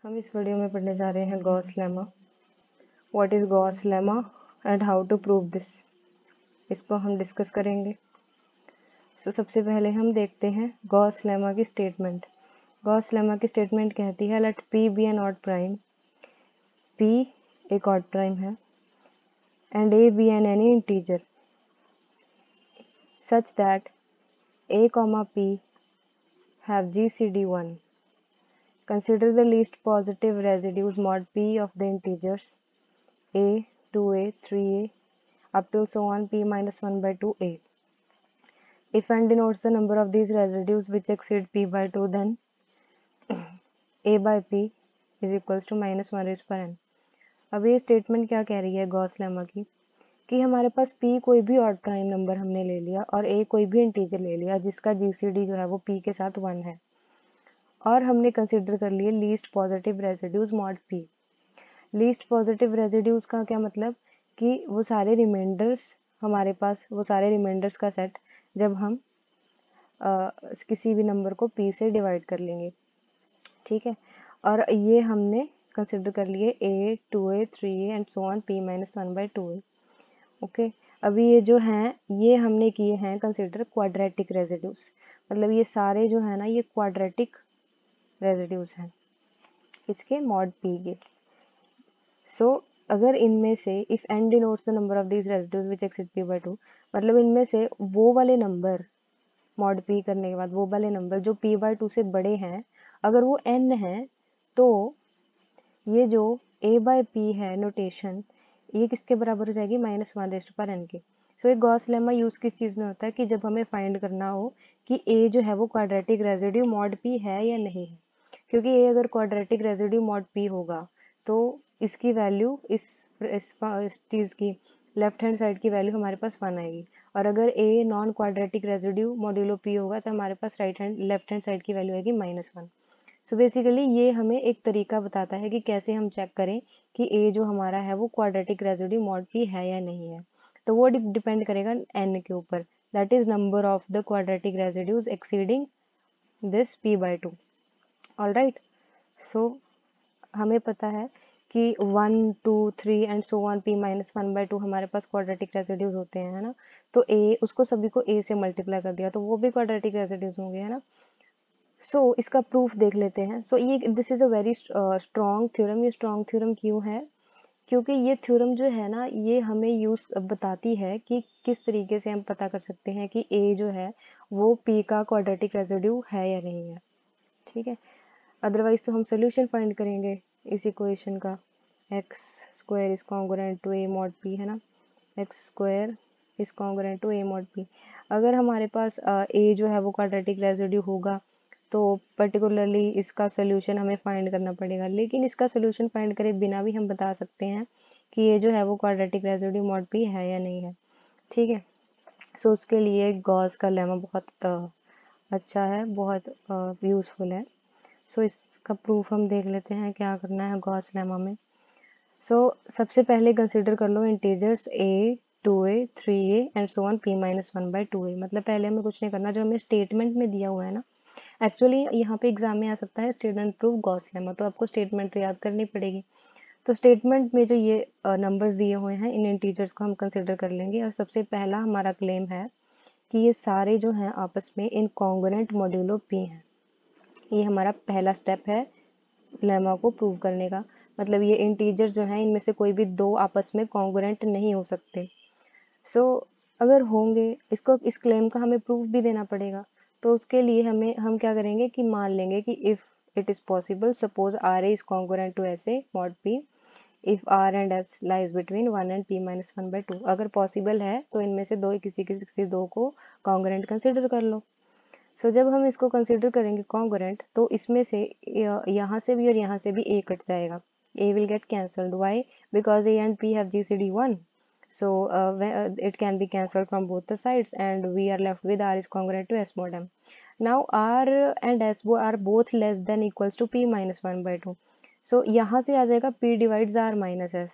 हम इस वीडियो में पढ़ने जा रहे हैं Gauss lemma. What is Gauss lemma and how to prove this, इसको हम डिस्कस करेंगे। सबसे पहले हम देखते हैं गॉस लेमा की स्टेटमेंट। गॉस लेमा की स्टेटमेंट कहती है let p be an odd prime, p एक ऑड प्राइम है, and a be an any integer such that a comma p have GCD 1. Consider the least positive residues mod p of the integers a, 2a, 3a up till so on p minus 1 by 2a. If n denotes the number of these residues which exceed p by 2, then a by p is equals to minus 1 raised per n. अब ये statement क्या कह रही है Gauss lemma की कि हमारे पास p कोई भी ऑड प्राइम नंबर हमने ले लिया और a कोई भी इंटीजर ले लिया जिसका GCD जो है वो p के साथ 1 है, और हमने कंसिडर कर लिए least positive residues mod p। Least positive residues का क्या मतलब कि वो सारे रिमाइंडर्स हमारे पास, वो सारे रिमाइंडर्स का सेट जब हम किसी भी नंबर को p से डिवाइड कर लेंगे, ठीक है। और ये हमने कंसिडर कर लिए a, 2a, 3a and so on p minus 1 by 2a। Okay, अभी ये जो हैं ये हमने किए हैं कंसिडर क्वाड्रेटिक रेसिड्यूज, मतलब ये सारे जो है ना ये क्वाड्रेटिक रेसिड्यूज हैं इसके मॉड p के। सो अगर इनमें से if n denotes the number of these residues which exceed p by 2, मतलब इनमें से वो वाले नंबर मॉड p करने के बाद वो वाले नंबर जो p बाय 2 से बड़े हैं, अगर वो n हैं तो ये जो a बाय p है नोटेशन, ये किसके बराबर हो जाएगी माइनस 1 रेस्ट पर n के। सो एक गॉस लेमा यूज किस चीज़ में होता है कि जब हमें फाइंड करना हो कि a जो है वो क्वाड्रेटिक रेसिड्यू मॉड p है या नहीं है, क्योंकि a अगर क्वाड्रेटिक रेसिड्यू मॉड p होगा तो इसकी वैल्यू इस चीज़ की लेफ्ट हैंड साइड की वैल्यू हमारे पास 1 आएगी, और अगर a non quadratic residue modulo p होगा तो हमारे पास लेफ्ट हैंड साइड की वैल्यू आएगी -1। सो बेसिकली ये हमें एक तरीका बताता है कि कैसे हम चेक करें कि a जो हमारा है वो क्वाड्रेटिक रेसिड्यू मॉड p है या नहीं है। तो वो डिपेंड करेगा n के ऊपर, that is number of the quadratic residues exceeding this p by 2। Alright, so हमें पता है कि 1, 2, 3 and so on p minus 1 by 2 हमारे पास क्वाड्रेटिक रेसिड्यूज होते हैं, है ना। तो a उसको सभी को a से मल्टीप्लाई कर दिया तो वो भी क्वाड्रेटिक रेसिड्यूज होंगे, है ना। सो इसका प्रूफ देख लेते हैं। सो ये this is a very strong theorem. ये स्ट्रॉन्ग थ्योरम क्यों है? क्योंकि ये थ्योरम जो है ना ये हमें यूज बताती है कि किस तरीके से हम पता कर सकते हैं कि a जो है वो p का क्वाड्रेटिक रेसिड्यू है या नहीं है, ठीक है। अदरवाइज तो हम सोल्यूशन फाइंड करेंगे इस इक्वेशन का, x square is congruent to a mod p, है ना। X square is congruent to a mod p। अगर हमारे पास a जो है वो क्वाड्रेटिक रेसिड्यू होगा तो पर्टिकुलरली इसका सोल्यूशन हमें फाइंड करना पड़ेगा, लेकिन इसका सोल्यूशन फाइंड करे बिना भी हम बता सकते हैं कि ये जो है वो क्वाड्रेटिक रेसिड्यू मॉड p है या नहीं है, ठीक है। सो उसके लिए गॉस का लेमा बहुत अच्छा है, बहुत यूज़फुल है। सो इसका प्रूफ हम देख लेते हैं क्या करना है गॉस लेमा में। सो सबसे पहले कंसिडर कर लो integers a, 2a, 3a and so on p minus 1 by 2a। मतलब पहले हमें कुछ नहीं करना, जो हमें स्टेटमेंट में दिया हुआ है ना, एक्चुअली यहाँ पे एग्जाम में आ सकता है स्टेटमेंट प्रूफ गॉस लेमा, तो आपको स्टेटमेंट तो याद करनी पड़ेगी। तो स्टेटमेंट में जो ये नंबर्स दिए हुए हैं इन इंटीजर्स को हम कंसिडर कर लेंगे, और सबसे पहला हमारा क्लेम है कि ये सारे जो हैं आपस में इनकॉन्ग्रुएंट मॉड्यूलो p हैं। ये हमारा पहला स्टेप है लेमा को प्रूव करने का, मतलब ये इंटीजर जो हैं इनमें से कोई भी दो आपस में कॉन्ग्रुएंट नहीं हो सकते। सो अगर होंगे इसको, इस क्लेम का हमें प्रूफ भी देना पड़ेगा। तो उसके लिए हम क्या करेंगे कि मान लेंगे कि if it is possible, suppose r a is congruent to s a mod p, if r and s lies between 1 and p minus 1 by 2। अगर पॉसिबल है तो इनमें से दो किसी दो को कॉन्ग्रुएंट कंसिडर कर लो। सो जब हम इसको कंसिडर करेंगे कॉन्ग्रुएंट तो इसमें से यहाँ से भी और यहाँ से भी a कट जाएगा, a will get cancelled. Why? Because a and p have GCD 1. So it can be cancelled from both the sides and we are left with r is congruent to s mod m. Now r and s are both less than equals to p minus 1 by 2. So यहाँ से आ जाएगा p divides r minus s,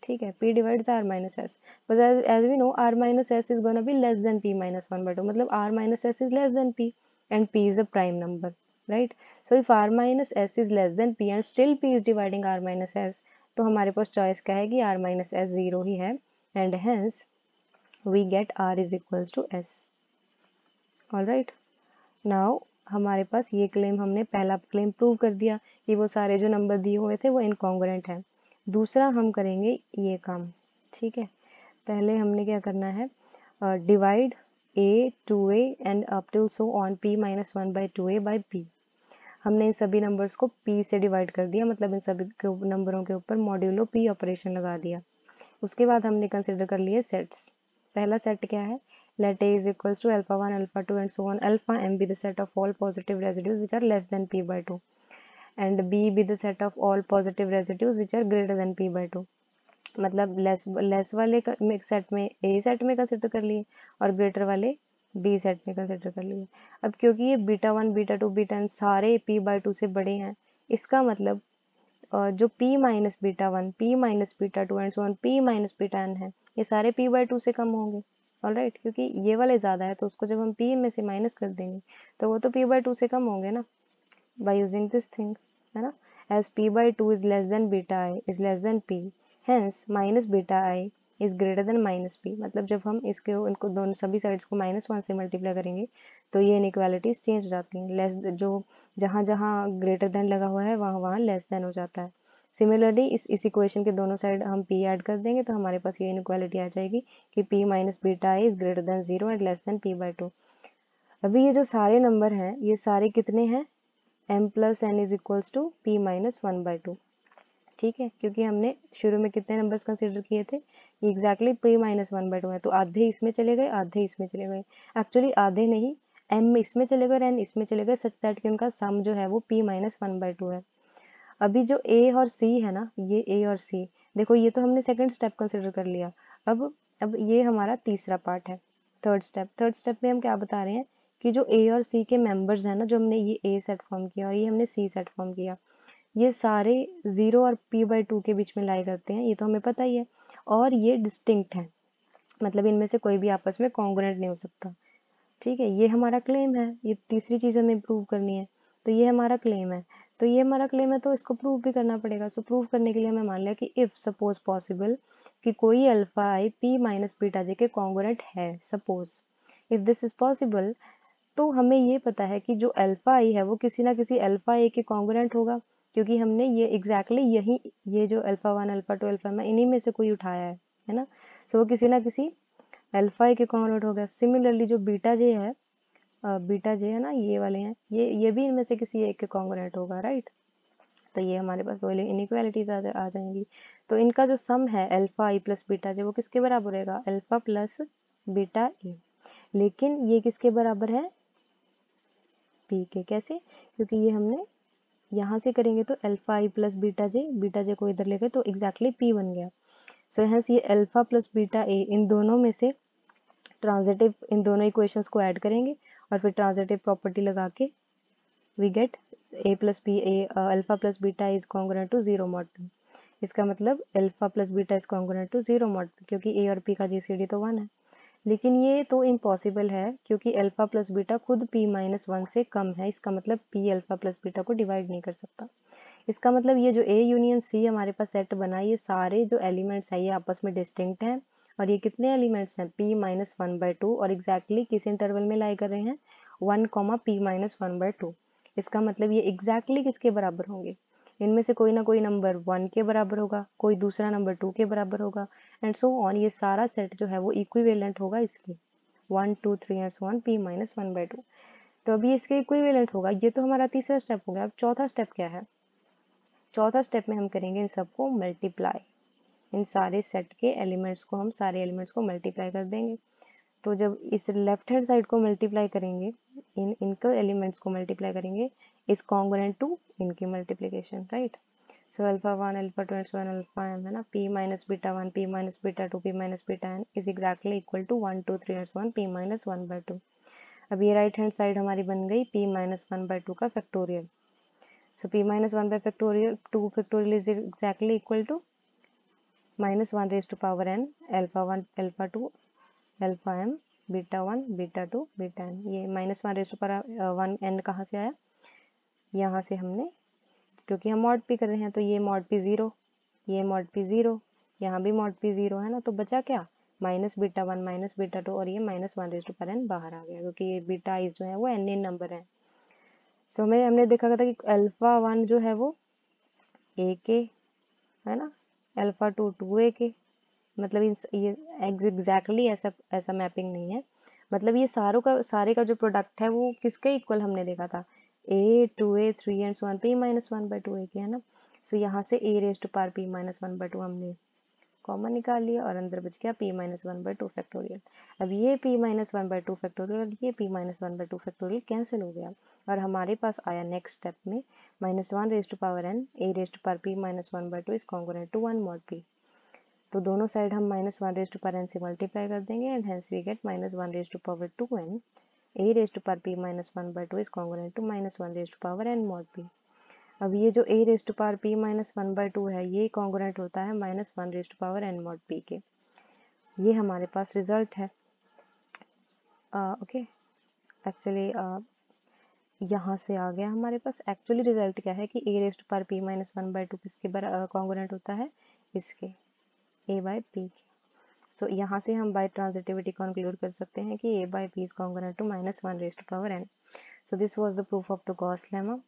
ठीक है, p divides r minus s. But as we know r minus s is gonna be less than p minus 1 by 2, मतलब r minus s is less than p and p is a prime number. Right. So if r minus S is less than p and still p is dividing r minus S, तो हमारे पास choice क्या है कि r minus S 0 ही है, and hence we get r is equals to s। Alright, now हमारे पास ये क्लेम, हमने पहला क्लेम प्रूव कर दिया कि वो सारे जो नंबर दिए हुए थे वो इनकॉन्ग्रुएंट हैं। दूसरा हम करेंगे ये काम, ठीक है। पहले हमने क्या करना है, divide a 2a and up till so on p minus 1/2a by p। हमने इन सभी नंबर्स को p से डिवाइड कर दिया, मतलब इन सभी नंबरों के ऊपर मॉड्यूलो p ऑपरेशन लगा दिया। उसके बाद हमने कंसिडर कर लिए सेट्स। पहला सेट क्या है, let a is equals to alpha 1, alpha 2 and so on, alpha m be the set of all positive residues which are less than p by 2 and b be the set of all positive residues which are greater than p by 2। मतलब less वाले set में ए set में consider कर लिए और greater वाले B set में consider कर लिए। अब क्योंकि ये बीटा 1 बीटा 2 बीटा n सारे p by 2 से बड़े हैं, इसका मतलब जो p minus beta 1, p minus beta 2 and so on p minus beta n है, ये सारे p by 2 से कम होंगे। ऑलराइट, क्योंकि ये वाले ज़्यादा है तो उसको जब हम p में से माइनस कर देंगे तो वो तो p by 2 से कम होंगे ना, बाय यूजिंग दिस थिंग, है ना। As p by 2 is less than beta i is less than p, hence minus beta i is greater than minus p। मतलब जब हम इसके इनको दोनों सभी साइड्स को -1 से मल्टीप्लाई करेंगे तो ये इनइक्वालिटीज चेंज हो जाती हैं, लेस जो जहाँ जहाँ ग्रेटर देन लगा हुआ है वहाँ वहाँ लेस देन हो जाता है। सिमिलरली इस इक्वेशन के दोनों साइड हम p ऐड कर देंगे तो हमारे पास ये इनइक्वालिटी आ जाएगी कि p minus beta i is greater then 0 and less than p by 2। अभी ये जो सारे नंबर हैं ये सारे कितने हैं, m plus n is equals to p minus 1/2, ठीक है। क्योंकि हमने शुरू में कितने नंबर्स कंसिडर किए थे, एग्जैक्टली p माइनस 1/2 है, तो आधे इसमें चले गए आधे इसमें चले गए, एक्चुअली आधे नहीं, m इसमें चले गए और n इसमें चले गए, सच दैट कि उनका सम जो है वो p माइनस 1/2 है। अभी जो a और c है ना, ये a और c, देखो ये तो हमने सेकंड स्टेप कंसिडर कर लिया। अब ये हमारा तीसरा पार्ट है, थर्ड स्टेप में हम क्या बता रहे हैं कि जो a और c के मेंबर्स हैं ना, जो हमने ये a सेट फॉर्म किया और ये हमने c सेट फॉर्म किया, ये सारे 0 और p by 2 के बीच में लाई करते हैं, ये तो हमें पता ही है, और ये डिस्टिंक्ट है, मतलब इनमें से कोई भी आपस में कॉन्ग्रुएंट नहीं हो सकता, ठीक है। ये हमारा क्लेम है, ये तीसरी चीज़ हमें प्रूव करनी है, तो ये हमारा क्लेम है, तो ये हमारा क्लेम है तो इसको प्रूव भी करना पड़ेगा। सो प्रूव करने के लिए हमें मान लिया कि इफ़ सपोज पॉसिबल कि कोई अल्फा आई p माइनस बीटा जे के कॉन्ग्रुएंट है, suppose if this is possible, तो हमें ये पता है कि जो अल्फा आई है वो किसी ना किसी अल्फा ए के कॉन्ग्रुएंट होगा, क्योंकि हमने ये एग्जैक्टली यही ये जो अल्फा 1 अल्फा 2 अल्फा में इन्हीं में से कोई उठाया है ना। सो वो किसी ना किसी अल्फा ए के कॉन्ग्रुएंट होगा। सिमिलरली जो बीटा जे है ना, ये वाले हैं, ये भी इनमें से किसी एक के कॉन्ग्रुएंट होगा, राइट। तो ये हमारे पास दो इनइक्वालिटीज आ जाएंगी। तो इनका जो सम है अल्फा आई प्लस बीटा जे वो किसके बराबर रहेगा, अल्फा प्लस बीटा ए, लेकिन ये किसके बराबर है, पी के। कैसे, क्योंकि ये हमने यहाँ से करेंगे तो अल्फा आई प्लस बीटा जे को इधर ले गए तो एग्जैक्टली पी बन गया। सो हेंस ये अल्फा प्लस बीटा ए, इन दोनों में से ट्रांजिटिव, इन दोनों इक्वेशंस को ऐड करेंगे और फिर ट्रांजिटिव प्रॉपर्टी लगा के we get a plus b a, alpha plus beta is congruent to 0 mod p। इसका मतलब alpha plus beta is congruent to 0 mod p, क्योंकि a और p का जीसीडी तो 1 है। लेकिन ये तो इम्पॉसिबल है क्योंकि अल्फा प्लस बीटा खुद p माइनस 1 से कम है, इसका मतलब p अल्फा प्लस बीटा को डिवाइड नहीं कर सकता। इसका मतलब ये जो a यूनियन c हमारे पास सेट बना, ये सारे जो एलिमेंट्स है ये आपस में डिस्टिंक्ट हैं, और ये कितने एलिमेंट्स हैं, p माइनस 1/2, और एग्जैक्टली किस इंटरवल में लाई कर रहे हैं, 1 p माइनस 1/2। इसका मतलब ये एग्जैक्टली किसके बराबर होंगे, इनमें से कोई ना कोई नंबर 1 के बराबर होगा, कोई दूसरा नंबर 2 के बराबर होगा, एंड सो ऑन। ये सारा सेट जो है वो इक्विवेलेंट होगा इसके, 1 2 3 and so on p minus 1/2। तो अभी इसके इक्विवेलेंट होगा, ये तो हमारा तीसरा स्टेप हो गया। अब चौथा स्टेप क्या है, चौथा स्टेप में हम करेंगे इन सबको मल्टीप्लाई, इन सारे सेट के एलिमेंट्स को हम सारे एलिमेंट्स को मल्टीप्लाई कर देंगे। तो जब इस लेफ्ट हैंड साइड को मल्टीप्लाई करेंगे, इनके एलिमेंट्स को मल्टीप्लाई करेंगे इस कॉन्ग्रुएंट टू इनकी multiplication, right. So alpha 1 alpha 2 and alpha m है ना, p minus beta 1 p minus beta 2 p minus beta n is exactly equal to 1 2 3 and 1 p minus 1/2। अब ये राइट हैंड साइड हमारी बन गई p माइनस 1/2 का factorial. So p minus 1 by factorial 2 factorial is exactly equal to minus 1 raise to power n alpha 1 alpha 2 alpha m beta 1 beta 2 beta n। ये minus 1 raise to power 1 n कहाँ से आया, यहाँ से हमने, क्योंकि हम मॉड पी कर रहे हैं तो ये मॉड पी 0, ये मॉड पी 0, यहाँ भी मॉड पी 0 है ना, तो बचा क्या, माइनस बीटा 1 माइनस बीटा 2 और ये माइनस 1n बाहर आ गया, क्योंकि ये बीटा आइज जो है वो n नंबर है। सो हमने देखा था कि अल्फा 1 जो है वो ए के है ना, अल्फा 2 2a के, मतलब ये एग्जैक्टली ऐसा मैपिंग नहीं है, मतलब ये सारे का जो प्रोडक्ट है वो किसके इक्वल हमने देखा था, a 2a 3 and so on p minus 1/2a के, है ना। सो यहाँ से a raise to power p minus 1/2 हमने कॉमन निकाल लिया और अंदर बच गया p माइनस 1/2 फैक्टोरियल। अब ये p माइनस 1/2 फैक्टोरियल और ये p माइनस 1/2 फैक्टोरियल कैंसिल हो गया और हमारे पास आया नेक्स्ट स्टेप में minus 1 raise to power n a raise to power p minus 1/2 is congruent to 1 mod p। तो दोनों साइड हम minus 1 raise to power n से मल्टीप्लाई कर देंगे and hence we get minus 1 raise to power 2n a raise to power p minus 1/2 is congruent to minus 1 raise to power n mod p। अब ये जो a raise to power p minus 1/2 है ये congruent होता है minus 1 raise to power n mod p के। ये हमारे पास रिजल्ट है। ओके, एक्चुअली यहाँ से आ गया हमारे पास। एक्चुअली रिजल्ट क्या है कि a raise to power p minus 1/2 किसके कॉन्ग्रुएंट होता है, इसके a बाय p। सो यहाँ से हम बाय ट्रांजिटिविटी कंक्लूड कर सकते हैं कि a by p is congruent to minus 1 raised to power n. So this was the proof of the Gauss lemma.